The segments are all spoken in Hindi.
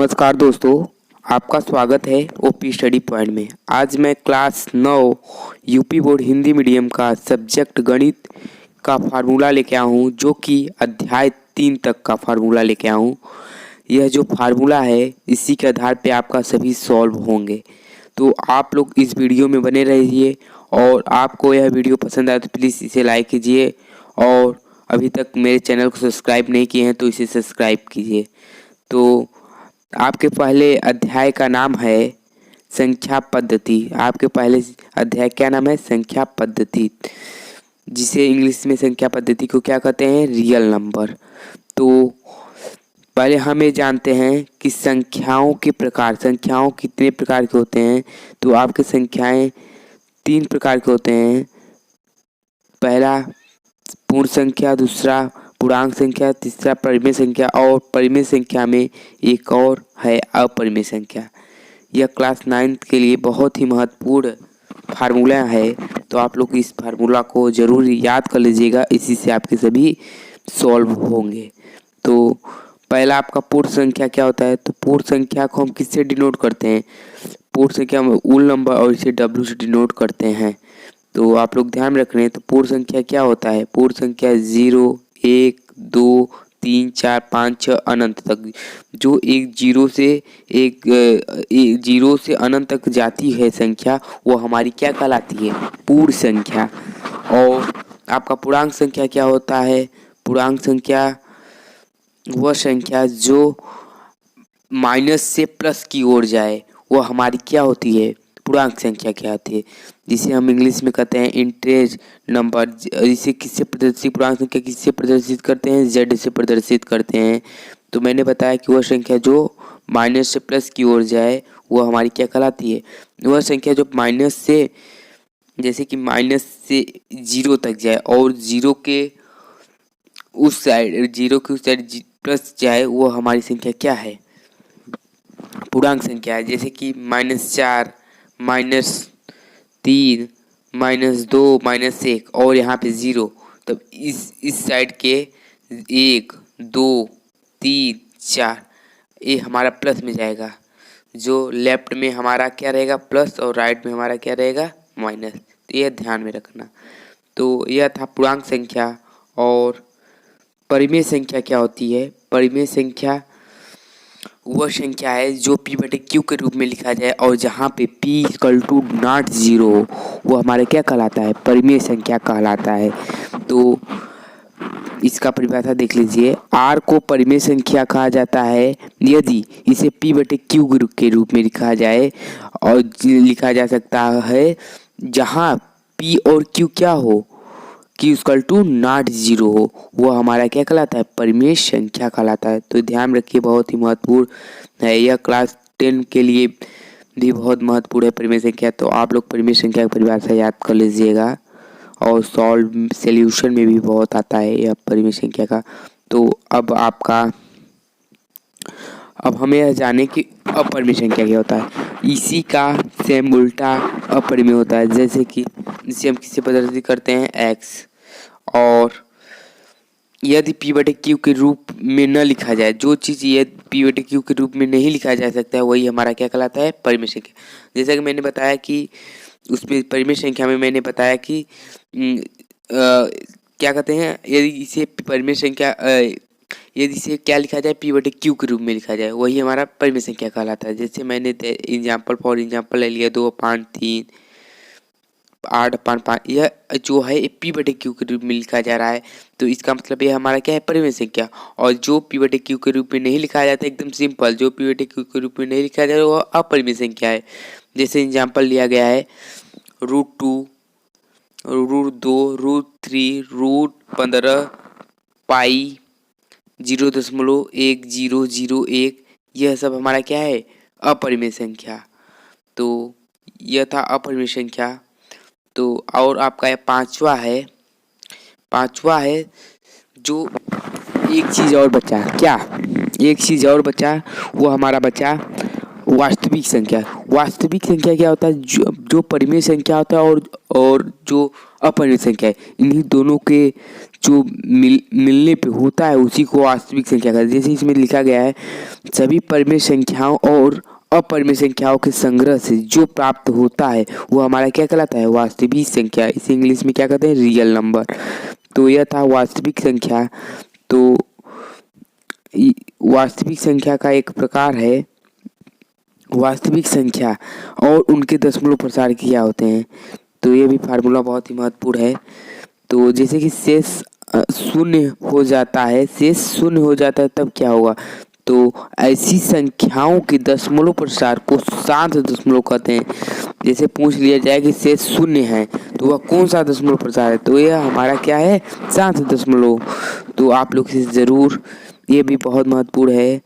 नमस्कार दोस्तों, आपका स्वागत है ओपी स्टडी पॉइंट में। आज मैं class 9 UP board Hindi medium का सब्जेक्ट गणित का फार्मूला लेके आया हूँ, जो कि अध्याय 3 तक का फार्मूला लेके आया हूँ। यह जो फार्मूला है इसी के आधार पे आपका सभी सॉल्व होंगे। तो आप लोग इस वीडियो में बने रहिए और आपको यह वीडियो पसंद आए तो प्लीज़ इसे लाइक कीजिए और अभी तक मेरे चैनल को सब्सक्राइब नहीं किए हैं तो इसे सब्सक्राइब कीजिए। तो आपके पहले अध्याय का नाम है संख्या पद्धति। आपके पहले अध्याय क्या नाम है? संख्या पद्धति, जिसे इंग्लिश में संख्या पद्धति को क्या कहते हैं? Real number. तो पहले हम ये जानते हैं कि संख्याओं के प्रकार, संख्याओं कितने प्रकार के होते हैं। तो आपके संख्याएं 3 प्रकार के होते हैं। पहला पूर्ण संख्या, दूसरा पूर्णांक संख्या, तीसरा परिमेय संख्या और परिमेय संख्या में एक और है अपरिमेय संख्या। यह क्लास 9 के लिए बहुत ही महत्वपूर्ण फार्मूला है, तो आप लोग इस फार्मूला को ज़रूर याद कर लीजिएगा, इसी से आपके सभी सॉल्व होंगे। तो पहला आपका पूर्ण संख्या क्या होता है? तो पूर्ण संख्या को हम किससे डिनोट करते हैं? पूर्ण संख्या में उल नंबर और इसे W से डिनोट करते हैं। तो आप लोग ध्यान रख रहे हैं। तो पूर्ण संख्या क्या होता है? पूर्ण संख्या 0, 1, 2, 3, 4, 5, 6 अनंत तक, जो एक जीरो से अनंत तक जाती है संख्या, वो हमारी क्या कहलाती है? पूर्ण संख्या। और आपका पूर्णांक संख्या क्या होता है? पूर्णांक संख्या वह संख्या जो माइनस से प्लस की ओर जाए, वो हमारी क्या होती है? पूर्णांक संख्या क्या होती है, जिसे हम इंग्लिश में कहते हैं इंटीजर नंबर। इसे किससे प्रदर्शित, पूर्णांक संख्या किससे प्रदर्शित करते हैं? Z से प्रदर्शित करते हैं। तो मैंने बताया कि वह संख्या जो माइनस से प्लस की ओर जाए वो हमारी क्या कहलाती है? वह संख्या जो माइनस से, जैसे कि माइनस से 0 तक जाए और जीरो के उस साइड प्लस जाए, वो हमारी संख्या क्या है? पूर्णांक संख्या है। जैसे कि -4, -3, -2, -1 और यहाँ पे 0, तब इस साइड के 1, 2, 3, 4 ये हमारा प्लस में जाएगा। जो लेफ्ट में हमारा क्या रहेगा? प्लस, और राइट में हमारा क्या रहेगा? माइनस। तो यह ध्यान में रखना। तो यह था पूर्णांक संख्या। और परिमेय संख्या क्या होती है? परिमेय संख्या वह संख्या है जो P/Q के रूप में लिखा जाए और जहाँ पे P = 0, वो हमारा क्या कहलाता है? परिमेय संख्या कहलाता है। तो इसका परिभाषा देख लीजिए। R को परिमेय संख्या कहा जाता है यदि इसे P/Q के रूप में लिखा जाए, और लिखा जा सकता है जहाँ P और Q क्या हो? Q = 0 हो, वो हमारा क्या कहलाता है? परिमेय संख्या कहलाता है। तो ध्यान रखिए, बहुत ही महत्वपूर्ण है। यह क्लास 10 के लिए भी बहुत महत्वपूर्ण है परिमेय संख्या। तो आप लोग परिमेय संख्या की परिभाषा याद कर लीजिएगा, और सॉल्यूशन में भी बहुत आता है यह परिमेय संख्या का। तो अब हमें यह जाने कि अपरिमेय संख्या क्या होता है। इसी का सेम उल्टा अपरिमेय होता है। जैसे कि इसे हम किससे प्रदर्शित करते हैं? x। और यदि P/Q के रूप में न लिखा जाए, जो चीज़ ये P/Q के रूप में नहीं लिखा जा सकता है, वही हमारा क्या कहलाता है? परिमेय संख्या। जैसा कि मैंने बताया कि उसमें परिमेय संख्या में मैंने बताया कि क्या कहते हैं, यदि इसे परिमेय संख्या यदि इसे क्या लिखा जाए? P/Q के रूप में लिखा जाए, वही हमारा परिमेय संख्या कहलाता है। जैसे मैंने फॉर एग्जाम्पल ले लिया 2/3, 8/5, यह जो है P/Q के रूप में लिखा जा रहा है, तो इसका मतलब ये हमारा क्या है? परिमेय संख्या। और जो P/Q के रूप में नहीं लिखा जाता, एकदम सिंपल, जो P/Q के रूप में नहीं लिखा जाता वो अपरिमेय संख्या है। जैसे एग्जाम्पल लिया गया है √2, √2, √3, √15, पाई, 0.1001, यह सब हमारा क्या है? अपरिमेय संख्या। तो यह था अपरिमेय संख्या। तो और आपका यह पांचवा है जो एक चीज़ और बचा। क्या एक चीज़ और बचा? वो हमारा बचा वास्तविक संख्या। वास्तविक संख्या क्या होता है? जो परिमेय संख्या होता है और जो अपरिमेय संख्या है, इन्हीं दोनों के जो मिलने पे होता है उसी को वास्तविक संख्या कहते हैं। जैसे इसमें लिखा गया है सभी परिमेय संख्याओं और अपरिमेय संख्याओं के संग्रह से जो प्राप्त होता है वो हमारा क्या कहलाता है, वास्तविक संख्या। इसे इंग्लिश में क्या कहते हैं, रियल नंबर। तो यह था वास्तविक संख्या। तो वास्तविक संख्या का एक प्रकार है वास्तविक संख्या और उनके दशमलव प्रसार क्या होते हैं। तो ये भी फार्मूला बहुत ही महत्वपूर्ण है। तो जैसे कि शेष शून्य हो जाता है, शेष शून्य हो जाता है तब क्या होगा, तो ऐसी संख्याओं के दशमलव प्रसार को शांत दशमलव कहते हैं। जैसे पूछ लिया जाए कि शेष शून्य है तो वह कौन सा दशमलव प्रसार है, तो यह हमारा क्या है, शांत दशमलव। तो आप लोग इसे ज़रूर, ये भी बहुत महत्वपूर्ण है,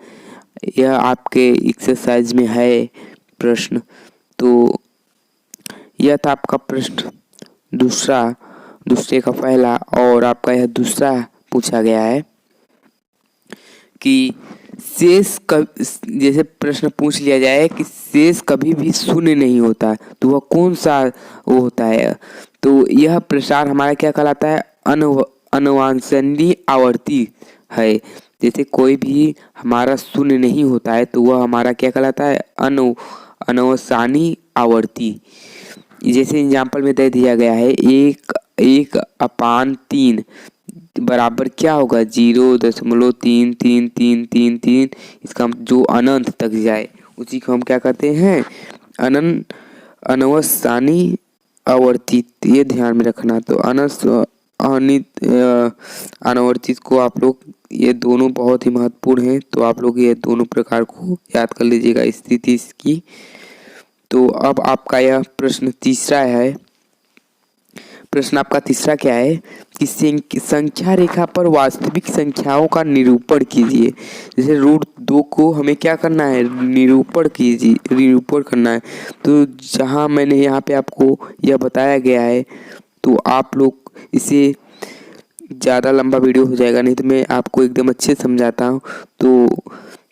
यह आपके एक्सरसाइज में है प्रश्न। तो यह था आपका प्रश्न दूसरे का पहला, और आपका यह दूसरा पूछा गया है कि शेष जैसे प्रश्न पूछ लिया जाए कि शेष कभी भी शून्य नहीं होता तो वह कौन सा वो होता है, तो यह प्रसार हमारा क्या कहलाता है, अनवांछनीय आवर्ती है। जैसे कोई भी हमारा शून्य नहीं होता है तो वह हमारा क्या कहलाता है, अनवांछनीय आवर्ती। जैसे एग्जाम्पल में दे दिया गया है 1/3 बराबर क्या होगा, 0.3333। इसका जो अनंत तक जाए उसी को हम क्या कहते हैं, अनवांछनीय आवर्तित। ये ध्यान में रखना। तो अनवर्तित को आप लोग, ये दोनों बहुत ही महत्वपूर्ण हैं, तो आप लोग ये दोनों प्रकार को याद कर लीजिएगा स्थिति इसकी। तो अब आपका यह प्रश्न तीसरा है। प्रश्न आपका तीसरा क्या है कि संख्या रेखा पर वास्तविक संख्याओं का निरूपण कीजिए। जैसे √2 को हमें क्या करना है, निरूपण करना है। तो जहां मैंने यहाँ पे आपको यह बताया गया है, तो आप लोग इसे, ज़्यादा लंबा वीडियो हो जाएगा, नहीं तो मैं आपको एकदम अच्छे से समझाता हूँ। तो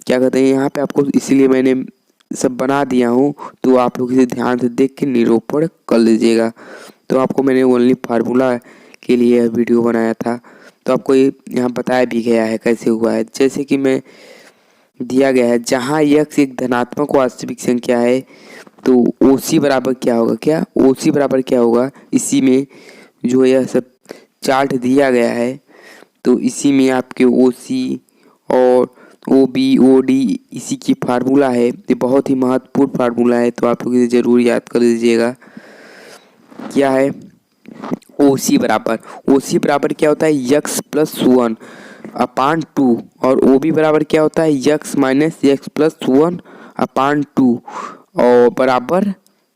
क्या कहते हैं, यहाँ पे आपको इसीलिए मैंने सब बना दिया हूँ, तो आप लोग इसे ध्यान से देख के निरूपण कर लीजिएगा। तो आपको मैंने ओनली फार्मूला के लिए यह वीडियो बनाया था, तो आपको ये यहाँ बताया भी गया है कैसे हुआ है। जैसे कि मैं दिया गया है, जहाँ x एक धनात्मक वास्तविक संख्या है तो OC बराबर क्या होगा, OC बराबर क्या होगा, इसी में जो यह सब चार्ट दिया गया है, तो इसी में आपके OC और OB OD इसी की फार्मूला है। ये बहुत ही महत्वपूर्ण फार्मूला है, तो आप लोग इसे ज़रूर याद कर लीजिएगा। क्या है, OC बराबर क्या होता है, x+1/2, और OB बराबर क्या होता है, x-x+1/2, और बराबर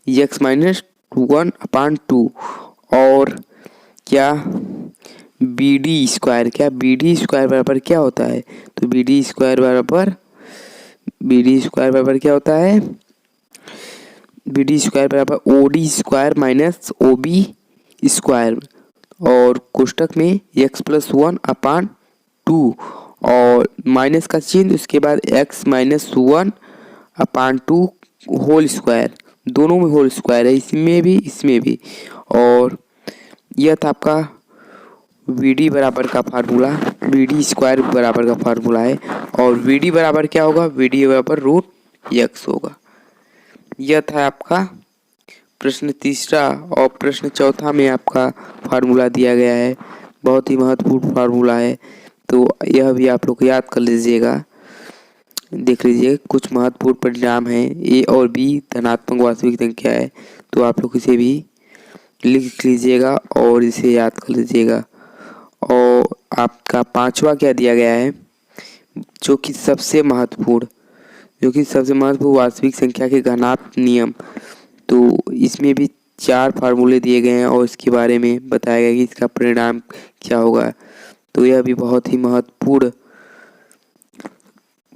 x-1/2, और क्या BD² बराबर क्या होता है, तो BD² बराबर क्या होता है, BD² बराबर OD² -OB², और कोष्टक में x+1/2, और माइनस का चिन्ह, उसके बाद x-1/2 होल स्क्वायर, दोनों में होल स्क्वायर है, इसमें भी। और यह था आपका VD बराबर का फार्मूला, BD² बराबर का फार्मूला है। और VD बराबर क्या होगा, VD बराबर √x होगा। यह था आपका प्रश्न तीसरा, और प्रश्न चौथा में आपका फार्मूला दिया गया है, बहुत ही महत्वपूर्ण फार्मूला है, तो यह भी आप लोग याद कर लीजिएगा। देख लीजिए, कुछ महत्वपूर्ण परिणाम हैं, A और B धनात्मक वास्तविक संख्या है, तो आप लोग इसे भी लिख लीजिएगा और इसे याद कर लीजिएगा। और आपका पांचवा क्या दिया गया है, जो कि सबसे महत्वपूर्ण वास्तविक संख्या के घनात्म नियम। तो इसमें भी 4 फार्मूले दिए गए हैं और इसके बारे में बताया गया कि इसका परिणाम क्या होगा। तो यह भी बहुत ही महत्वपूर्ण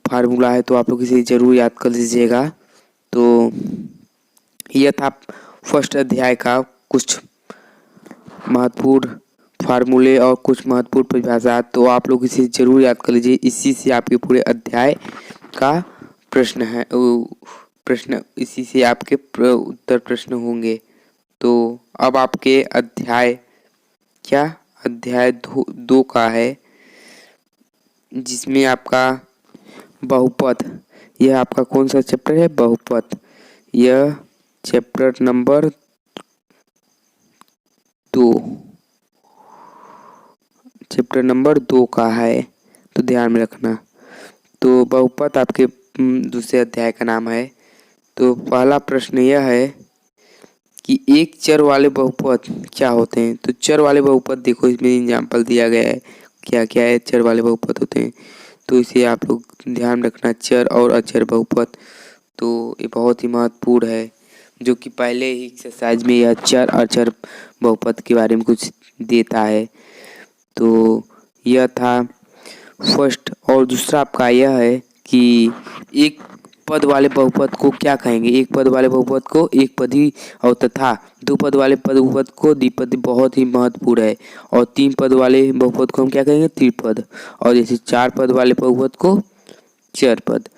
फार्मूला है, तो आप लोग इसे ज़रूर याद कर लीजिएगा। तो यह था फर्स्ट अध्याय का कुछ महत्वपूर्ण फार्मूले और कुछ महत्वपूर्ण परिभाषा, तो आप लोग इसे ज़रूर याद कर लीजिए। इसी से आपके पूरे अध्याय का इसी से आपके उत्तर प्रश्न होंगे। तो अब आपके अध्याय 2 का है, जिसमें आपका बहुपद, यह आपका कौन सा चैप्टर है? बहुपद। यह चैप्टर नंबर 2, चैप्टर नंबर 2 का है, तो ध्यान में रखना। तो बहुपद आपके दूसरे अध्याय का नाम है। तो पहला प्रश्न यह है कि एक चर वाले बहुपद क्या होते हैं? तो चर वाले बहुपद देखो, इसमें एग्जाम्पल दिया गया है क्या क्या है चर वाले बहुपद होते हैं, तो इसे आप लोग ध्यान रखना। चर और अचर बहुपद, तो ये बहुत ही महत्वपूर्ण है, जो कि पहले ही एक्सरसाइज में यह चर अचर बहुपद के बारे में कुछ देता है। तो यह था फर्स्ट। और दूसरा आपका यह है कि एक पद वाले बहुपद को क्या कहेंगे? एक पद वाले बहुपद को एक पदी और तथा दो पद वाले बहुपद को द्विपदी, बहुत ही महत्वपूर्ण है। और तीन पद वाले बहुपद को हम क्या कहेंगे? त्रिपद। और जैसे चार पद वाले बहुपद को चरपद।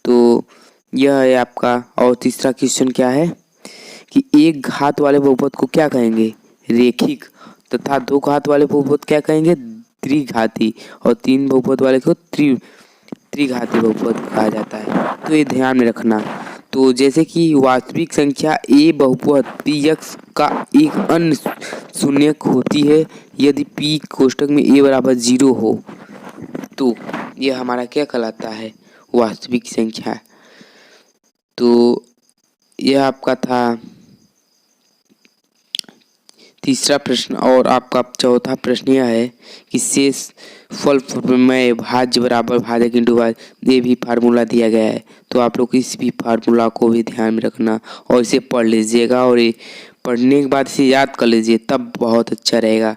तो यह है आपका। और तीसरा क्वेश्चन क्या है कि एक घात वाले बहुपद को क्या कहेंगे? रेखिक। तथा दो घात वाले बहुपद क्या कहेंगे? द्विघाती। और तीन बहुपद वाले को त्रिघाती बहुपद कहा जाता है, तो ये ध्यान में रखना। तो जैसे कि वास्तविक संख्या a बहुपद px का एक अन्य शून्यक होती है यदि p कोष्ठक में a बराबर 0 हो, तो यह हमारा क्या कहलाता है? वास्तविक संख्या। तो यह आपका था तीसरा प्रश्न। और आपका चौथा प्रश्न यह है कि शेष फल में भाज्य बराबर भाजक इंटू भाज्य, ये भी फार्मूला दिया गया है। तो आप लोग इस भी फार्मूला को भी ध्यान में रखना और इसे पढ़ लीजिएगा, और ये पढ़ने के बाद इसे याद कर लीजिए, तब बहुत अच्छा रहेगा।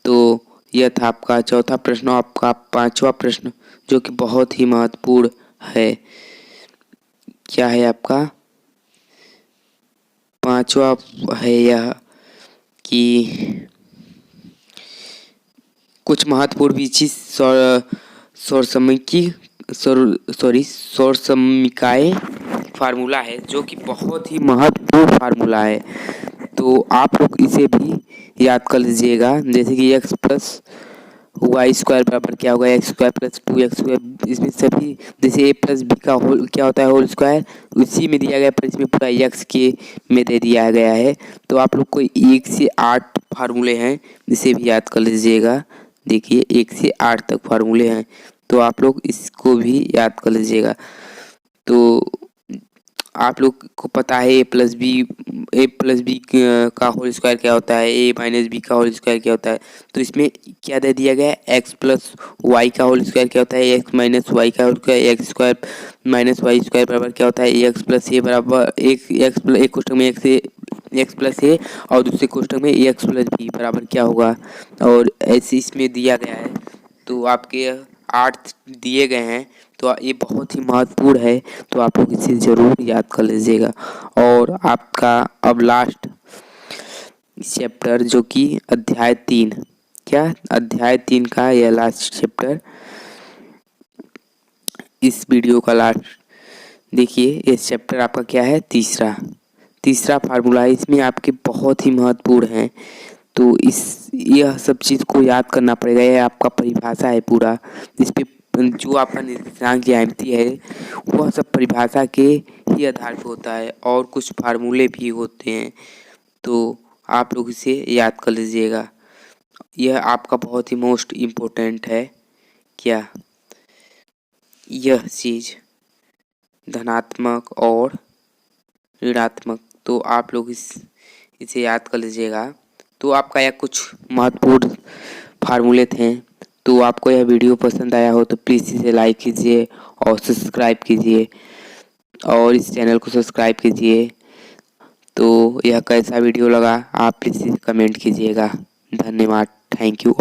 तो यह था आपका चौथा प्रश्न। आपका पांचवा प्रश्न, जो कि बहुत ही महत्वपूर्ण है, क्या है आपका? पांचवा है यह कि कुछ महत्वपूर्ण विचि सौर समीकाएँ फार्मूला है, जो कि बहुत ही महत्वपूर्ण फार्मूला है। तो आप लोग इसे भी याद कर लीजिएगा। जैसे कि x प्लस वाई स्क्वायर बराबर क्या होगा? X square plus 2x square. इसमें सभी जैसे a प्लस बी का होल क्या होता है? होल स्क्वायर, उसी में दिया गया, पर इसमें पूरा x के में दे दिया गया है। तो आप लोग को 1 से 8 फार्मूले हैं, इसे भी याद कर लीजिएगा। देखिए 1 से 8 तक फार्मूले हैं, तो आप लोग इसको भी याद कर लीजिएगा। तो आप लोग को पता है a प्लस बी का होल स्क्वायर क्या होता है? a माइनस बी का होल स्क्वायर क्या होता है? तो इसमें क्या दे दिया गया है? x प्लस वाई का होल स्क्वायर क्या होता है? x माइनस वाई का whole square, X square minus Y square बराबर क्या होता है? x प्लस ए बराबर एक कोष्ठक में एक्स प्लस ए और दूसरे कोष्ठक में एक्स प्लस बी बराबर क्या होगा? और ऐसे इसमें दिया गया है। तो आपके 8 दिए गए हैं, तो ये बहुत ही महत्वपूर्ण है, तो आप लोग इसे ज़रूर याद कर लीजिएगा। और आपका अब लास्ट चैप्टर, जो कि अध्याय 3, क्या अध्याय 3 का यह लास्ट चैप्टर, इस वीडियो का लास्ट। देखिए ये चैप्टर आपका क्या है? तीसरा फार्मूला है। इसमें आपके बहुत ही महत्वपूर्ण है, तो यह सब चीज़ को याद करना पड़ेगा। यह आपका परिभाषा है पूरा, इस पे जो आपका निर्देशांक ज्यामिति है वह सब परिभाषा के ही आधार पर होता है, और कुछ फार्मूले भी होते हैं, तो आप लोग इसे याद कर लीजिएगा। यह आपका बहुत ही मोस्ट इम्पोर्टेंट है। क्या यह चीज़ धनात्मक और ऋणात्मक, तो आप लोग इसे याद कर लीजिएगा। तो आपका यह कुछ महत्वपूर्ण फार्मूले थे। तो आपको यह वीडियो पसंद आया हो तो प्लीज़ इसे लाइक कीजिए और सब्सक्राइब कीजिए, और इस चैनल को सब्सक्राइब कीजिए। तो यह कैसा वीडियो लगा आप प्लीज़ कमेंट कीजिएगा। धन्यवाद, थैंक यू।